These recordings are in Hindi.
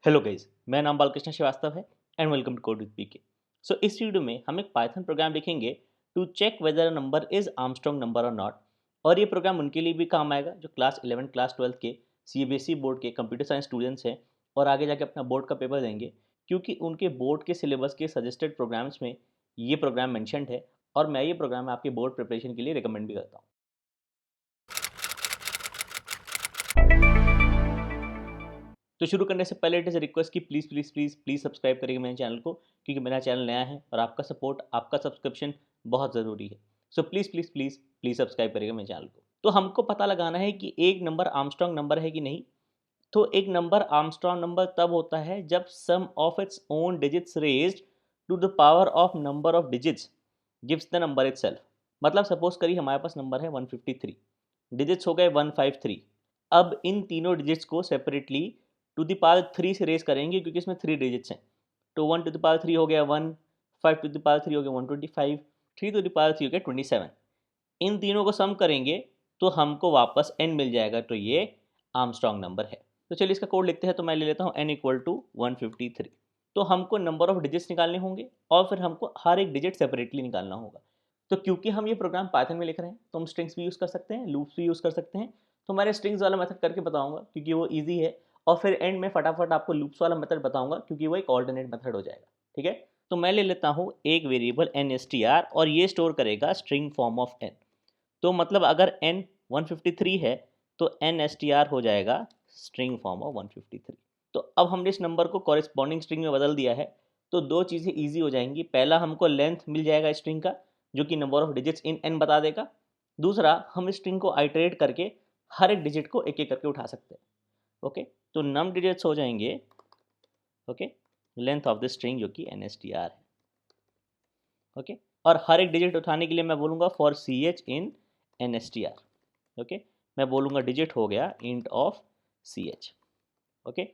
हेलो गाइस, मेरा नाम बालकृष्ण श्रीवास्तव है and welcome to code with PK. So इस वीडियो में हम एक पाइथन प्रोग्राम लिखेंगे to check whether a number is Armstrong number और नॉट। और ये प्रोग्राम उनके लिए भी काम आएगा जो क्लास 11 क्लास 12 के सीबीएसई बोर्ड के कंप्यूटर साइंस स्टूडेंट्स हैं और आगे जाके अपना बोर्ड का पेपर देंगे, क्योंकि उनके बोर्ड के सिलेबस के सजेस्टेड प्रोग्राम्स में ये प्रोग्राम मैंशनड है और मैं ये प्रोग्राम आपके बोर्ड प्रिपरेशन के लिए रिकमेंड भी करता हूँ। तो शुरू करने से पहले इट इज़ रिक्वेस्ट कि please please please please subscribe करिएगा मेरे चैनल को, क्योंकि मेरा चैनल नया है और आपका सपोर्ट, आपका सब्सक्रिप्शन बहुत ज़रूरी है। So please please please please subscribe करिएगा मेरे चैनल को। तो हमको पता लगाना है कि एक नंबर आर्मस्ट्रॉन्ग नंबर है कि नहीं। तो एक नंबर आर्मस्ट्रॉन्ग नंबर तब होता है जब sum of its own digits raised to the power of number of digits gives the number itself. मतलब सपोज करिए हमारे पास नंबर है 153, डिजिट्स हो गए 153। अब इन तीनों डिजिट्स को सेपरेटली टू द पावर 3 से रेज करेंगे, क्योंकि इसमें 3 डिजिट्स हैं। तो 1 टू द पावर 3 हो गया 1, 5 टू द पावर 3 हो गया 125, 3 टू द पावर 3 हो गया 27। इन तीनों को सम करेंगे तो हमको वापस n मिल जाएगा, तो ये आर्मस्ट्रॉन्ग नंबर है। तो चलिए इसका कोड लिखते हैं। तो मैं ले लेता हूँ n इक्वल टू 153। तो हमको नंबर ऑफ डिजिट्स निकालने होंगे और फिर हमको हर एक डिजिट सेपरेटली निकालना होगा। तो क्योंकि हम ये प्रोग्राम पाइथन में लिख रहे हैं तो हम स्ट्रिंग्स भी यूज़ कर सकते हैं, लूप्स भी यूज़ कर सकते हैं। तो मैंने स्ट्रिंग्स वाला मेथड करके बताऊंगा क्योंकि वो ईजी है, और फिर एंड में फटाफट आपको लूप्स वाला मेथड बताऊंगा क्योंकि वो एक ऑल्टरनेट मेथड हो जाएगा। ठीक है, तो मैं ले लेता हूँ एक वेरिएबल NSTR और ये स्टोर करेगा स्ट्रिंग फॉर्म ऑफ n। तो मतलब अगर n 153 है तो NSTR हो जाएगा स्ट्रिंग फॉर्म ऑफ 153। तो अब हमने इस नंबर को कॉरेस्पॉन्डिंग स्ट्रिंग में बदल दिया है, तो दो चीज़ें ईजी हो जाएंगी। पहला, हमको लेंथ मिल जाएगा स्ट्रिंग का जो कि number of digits in n बता देगा। दूसरा, हम इस स्ट्रिंग को आइटरेट करके हर एक डिजिट को एक एक करके उठा सकते हैं। ओके, तो नम डिजिट्स हो जाएंगे okay length of the string जो कि NSTR है। ओके, और हर एक डिजिट उठाने के लिए मैं बोलूँगा for CH in NSTR। Okay, मैं बोलूँगा डिजिट हो गया इंट ऑफ CH। ओके,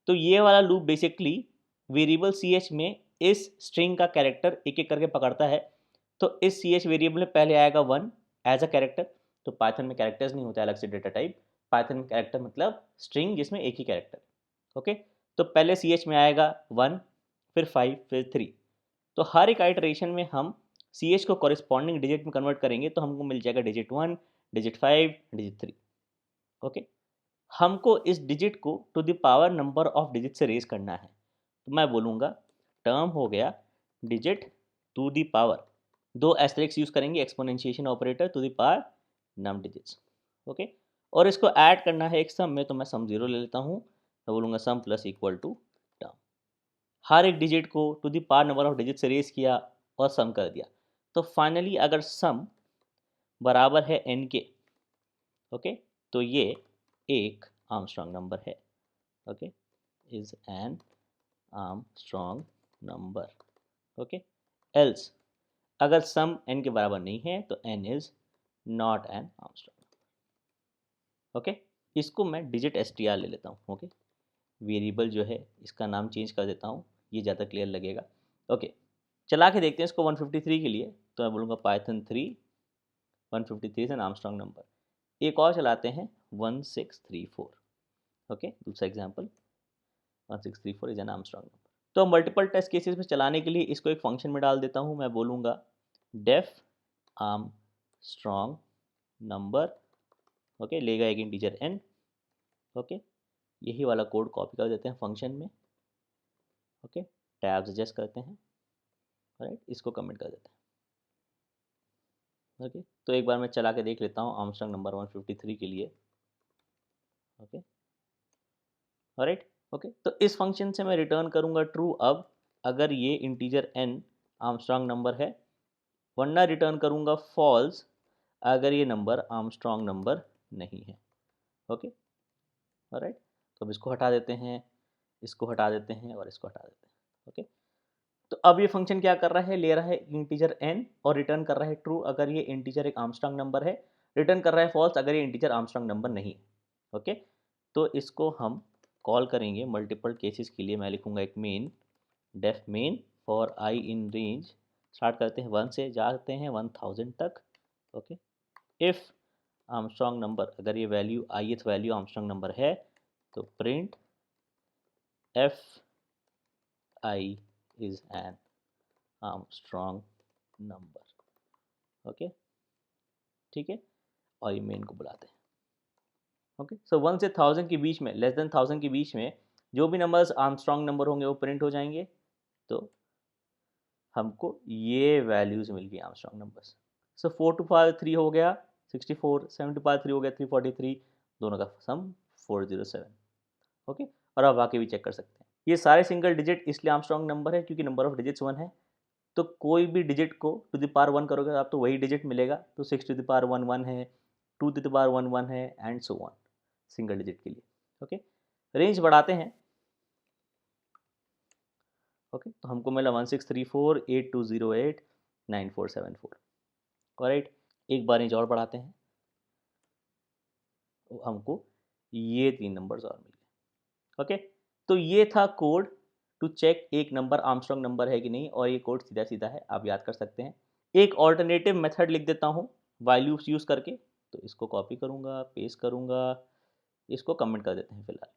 तो ये वाला लूप बेसिकली वेरिएबल CH में इस स्ट्रिंग का कैरेक्टर एक एक करके पकड़ता है। तो इस CH वेरिएबल में पहले आएगा 1 एज अ कैरेक्टर। तो पाइथन में कैरेक्टर्स नहीं होता अलग से डेटा टाइप। पाइथन में कैरेक्टर मतलब स्ट्रिंग जिसमें एक ही कैरेक्टर। ओके, तो पहले CH में आएगा 1, फिर 5, फिर 3। तो हर एक आइटरेशन में हम CH को कॉरेस्पॉन्डिंग डिजिट में कन्वर्ट करेंगे तो हमको मिल जाएगा डिजिट 1, डिजिट 5, डिजिट 3। ओके, हमको इस डिजिट को to the power number of digit से रेज करना है। तो मैं बोलूँगा टर्म हो गया डिजिट टू द पावर, दो एस्टेरिक्स यूज़ करेंगे exponentiation operator, to the power num digits. Okay, और इसको ऐड करना है एक सम में, तो मैं सम 0 ले लेता हूँ। मैं बोलूँगा sum plus equal to term. हर एक डिजिट को to the power number of digit से रेज किया और सम कर दिया। तो फाइनली अगर सम बराबर है n के, ओके, तो ये एक आर्मस्ट्रॉन्ग नंबर है। Okay, is an Armstrong number. Okay, else अगर सम n के बराबर नहीं है तो n is not an Armstrong. Okay, इसको मैं डिजिट str ले लेता हूँ। ओके, वेरिएबल जो है इसका नाम चेंज कर देता हूँ, ये ज़्यादा क्लियर लगेगा। ओके, चला के देखते हैं इसको 153 के लिए। तो मैं बोलूँगा Python 3 153 is an Armstrong number. एक और चलाते हैं 1634। ओके, दूसरा example 1634 is an Armstrong number. तो मल्टीपल टेस्ट केसेस में चलाने के लिए इसको एक फंक्शन में डाल देता हूँ। मैं बोलूँगा डेफ आर्मस्ट्रॉन्ग नंबर। ओके, लेगा एक इंटीजर n। ओके, यही वाला कोड कॉपी कर देते हैं फंक्शन में। ओके, टैब्स एडजस्ट करते हैं, राइट, इसको कमेंट कर देते हैं। ओके, तो एक बार मैं चला के देख लेता हूँ आर्मस्ट्रॉन्ग नंबर 153 के लिए। Okay, right. ओके, तो इस फंक्शन से मैं रिटर्न करूँगा ट्रू अब अगर ये इंटीजर n आर्मस्ट्रॉन्ग नंबर है, वरना रिटर्न करूँगा फॉल्स अगर ये नंबर आर्मस्ट्रॉन्ग नंबर नहीं है। Okay, right. तो अब इसको हटा देते हैं, इसको हटा देते हैं और इसको हटा देते हैं। ओके, तो अब ये फंक्शन क्या कर रहा है, ले रहा है इंटीजर n और रिटर्न कर रहा है ट्रू अगर ये इंटीजर एक आर्मस्ट्रॉन्ग नंबर है, रिटर्न कर रहा है फॉल्स अगर ये इंटीजर आर्मस्ट्रॉन्ग नंबर नहीं है। ओके, तो इसको हम कॉल करेंगे मल्टीपल केसेस के लिए। मैं लिखूंगा एक main, def main for I in range, start करते हैं 1 से जाते हैं 1000 तक। ओके, इफ़ आर्मस्ट्रॉन्ग नंबर, अगर ये value ith value Armstrong number है तो print Fi is an Armstrong number. Okay ठीक है, और ये मेन को बुलाते हैं. ओके सो 1 से 1000 के बीच में, लेस देन 1000 के बीच में जो भी नंबर्स आर्मस्ट्रॉन्ग नंबर होंगे वो प्रिंट हो जाएंगे. तो हमको ये वैल्यूज मिल गई Armstrong numbers. So 4 to power 3 हो गया 64, 7 to पावर 3 हो गया 343, दोनों का सम 407. ओके और आप बाकी भी चेक कर सकते हैं. ये सारे सिंगल डिजिट इसलिए आर्मस्ट्रॉन्ग नंबर है क्योंकि नंबर ऑफ डिजिट्स 1 है. तो कोई भी डिजिट को टू द पावर 1 करोगे आप तो वही डिजिट मिलेगा. तो 6 to the पावर 1 1 है, 2 to the पावर 1 1 है and so on single digit के लिए. ओके रेंज बढ़ाते हैं. ओके तो हमको मिला 1634 8208 9474. ऑलराइट एक बार रेंज और बढ़ाते हैं, तो हमको ये 3 नंबर्स और मिल गए. ओके तो ये था कोड टू चेक एक नंबर आर्मस्ट्रॉन्ग नंबर है कि नहीं, और ये कोड सीधा सीधा है, आप याद कर सकते हैं. एक ऑल्टरनेटिव मेथड लिख देता हूँ व्हाइल लूप्स यूज़ करके. तो इसको कॉपी करूँगा, पेस्ट करूँगा, इसको कमेंट कर देते हैं फिलहाल.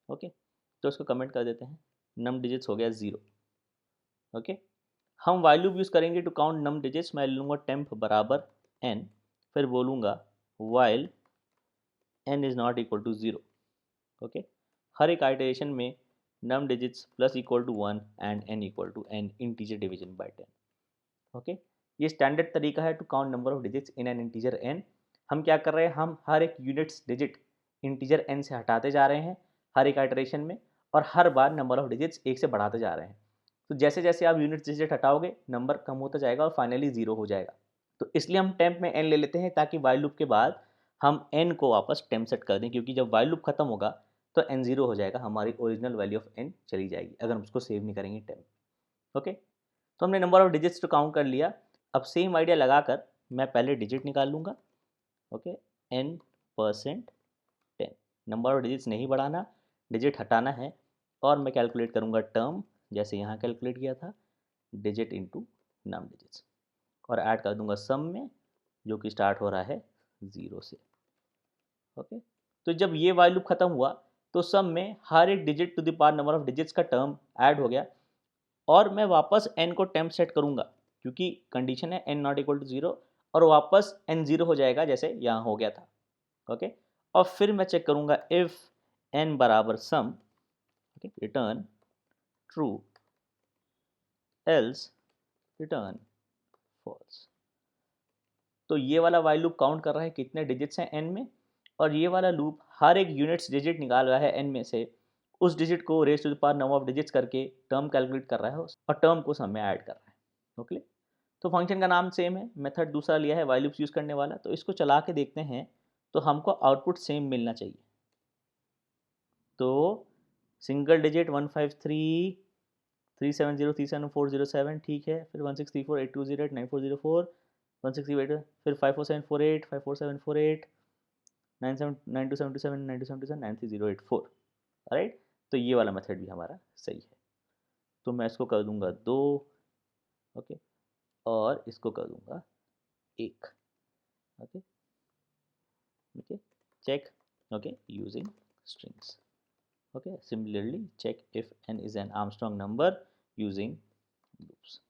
ओके तो इसको कमेंट कर देते हैं. नम डिजिट्स हो गया 0. ओके हम व्हाइल लूप यूज़ करेंगे टू काउंट नम डिजिट्स. मैं लूँगा टेम्प बराबर n, फिर बोलूँगा while n is not equal to 0. Okay हर एक आइटरेशन में num digits plus equal to 1 and n equal to n integer division by 10. Okay ये स्टैंडर्ड तरीका है to count number of digits in an integer n. हम क्या कर रहे हैं, हम हर एक यूनिट्स डिजिट इंटीजर n से हटाते जा रहे हैं हर एक आइटरेशन में, और हर बार नंबर ऑफ डिजिट्स 1 से बढ़ाते जा रहे हैं. तो जैसे जैसे आप यूनिट्स डिजिट हटाओगे नंबर कम होता जाएगा और फाइनली 0 हो जाएगा. तो इसलिए हम टेम्प में n ले लेते हैं ताकि व्हाइल लूप के बाद हम n को वापस टेम्प सेट कर दें, क्योंकि जब व्हाइल लूप खत्म होगा तो n 0 हो जाएगा, हमारी ओरिजिनल वैल्यू ऑफ n चली जाएगी अगर हम उसको सेव नहीं करेंगे टेम्प. ओके तो हमने नंबर ऑफ डिजिट्स तो काउंट कर लिया. अब सेम आइडिया लगाकर मैं पहले डिजिट निकाल लूँगा. Okay n% 10. Number of digits नहीं बढ़ाना, डिजिट हटाना है, और मैं कैलकुलेट करूँगा टर्म जैसे यहाँ कैलकुलेट किया था, डिजिट इनटू नम डिजिट्स, और ऐड कर दूँगा सम में जो कि स्टार्ट हो रहा है 0 से. ओके तो जब ये व्हाइल लूप खत्म हुआ तो सम में हर एक digit to the power number of digits का टर्म ऐड हो गया, और मैं वापस n को टेम्प सेट करूँगा क्योंकि कंडीशन है n नॉट इक्वल टू 0, और वापस n 0 हो जाएगा जैसे यहाँ हो गया था. ओके और फिर मैं चेक करूँगा इफ़ n बराबर sum, okay return true, else return false. तो ये वाला व्हाइल लूप काउंट कर रहा है कितने डिजिट्स हैं n में, और ये वाला लूप हर एक यूनिट्स डिजिट निकाल रहा है n में से, उस डिजिट को raise to the power number of digits करके टर्म कैलकुलेट कर रहा है और टर्म को सम में ऐड कर रहा है. ओके तो फंक्शन का नाम सेम है, मेथड दूसरा लिया है व्हाइल लूप्स यूज़ करने वाला. तो इसको चला के देखते हैं तो हमको आउटपुट सेम मिलना चाहिए. तो सिंगल डिजिट 153 370 37407 ठीक है, फिर 1634 8208 9404 1638, फिर 54748 54748 9277 9277 93084. राइट तो ये वाला मेथड भी हमारा सही है. तो मैं इसको कर दूंगा 2. ओके और इसको कर दूंगा 1. Okay okay check. Okay using strings. Okay similarly check if n is an Armstrong number using loops.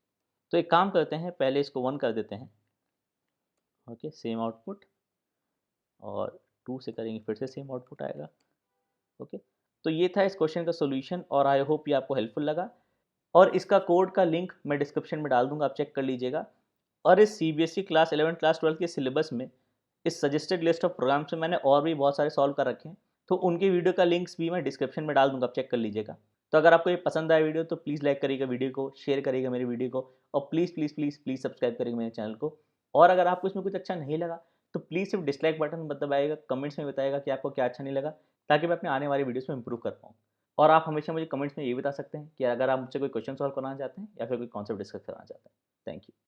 तो एक काम करते हैं, पहले इसको 1 कर देते हैं. ओके सेम आउटपुट, और 2 से करेंगे फिर से सेम आउटपुट आएगा. ओके तो ये था इस क्वेश्चन का सॉल्यूशन, और आई होप ये आपको हेल्पफुल लगा. और इसका कोड का लिंक मैं डिस्क्रिप्शन में डाल दूंगा, आप चेक कर लीजिएगा. और इस CBSE क्लास 11 क्लास 12 के सिलेबस में इस सजेस्टेड लिस्ट ऑफ प्रोग्राम्स में मैंने और भी बहुत सारे सॉल्व कर रखे हैं, तो उनके वीडियो का लिंक्स भी मैं डिस्क्रिप्शन में डाल दूंगा, आप चेक कर लीजिएगा. तो अगर आपको ये पसंद आया वीडियो तो प्लीज़ लाइक करिएगा वीडियो को, शेयर करिएगा मेरी वीडियो को, और please please please please subscribe करिएगा मेरे चैनल को. और अगर आपको इसमें कुछ अच्छा नहीं लगा तो प्लीज़ सिर्फ डिसलाइक बटन दबाइएगा, कमेंट्स में बताइएगा कि आपको क्या अच्छा नहीं लगा, ताकि मैं अपने आने वाली वीडियोस में इंप्रूव कर पाऊँ. और आप हमेशा मुझे कमेंट्स में ये बता सकते हैं कि अगर आप मुझसे कोई क्वेश्चन सॉल्व करना चाहते हैं या फिर कोई कॉन्सेप्ट डिस्कस करना चाहते हैं. Thank you.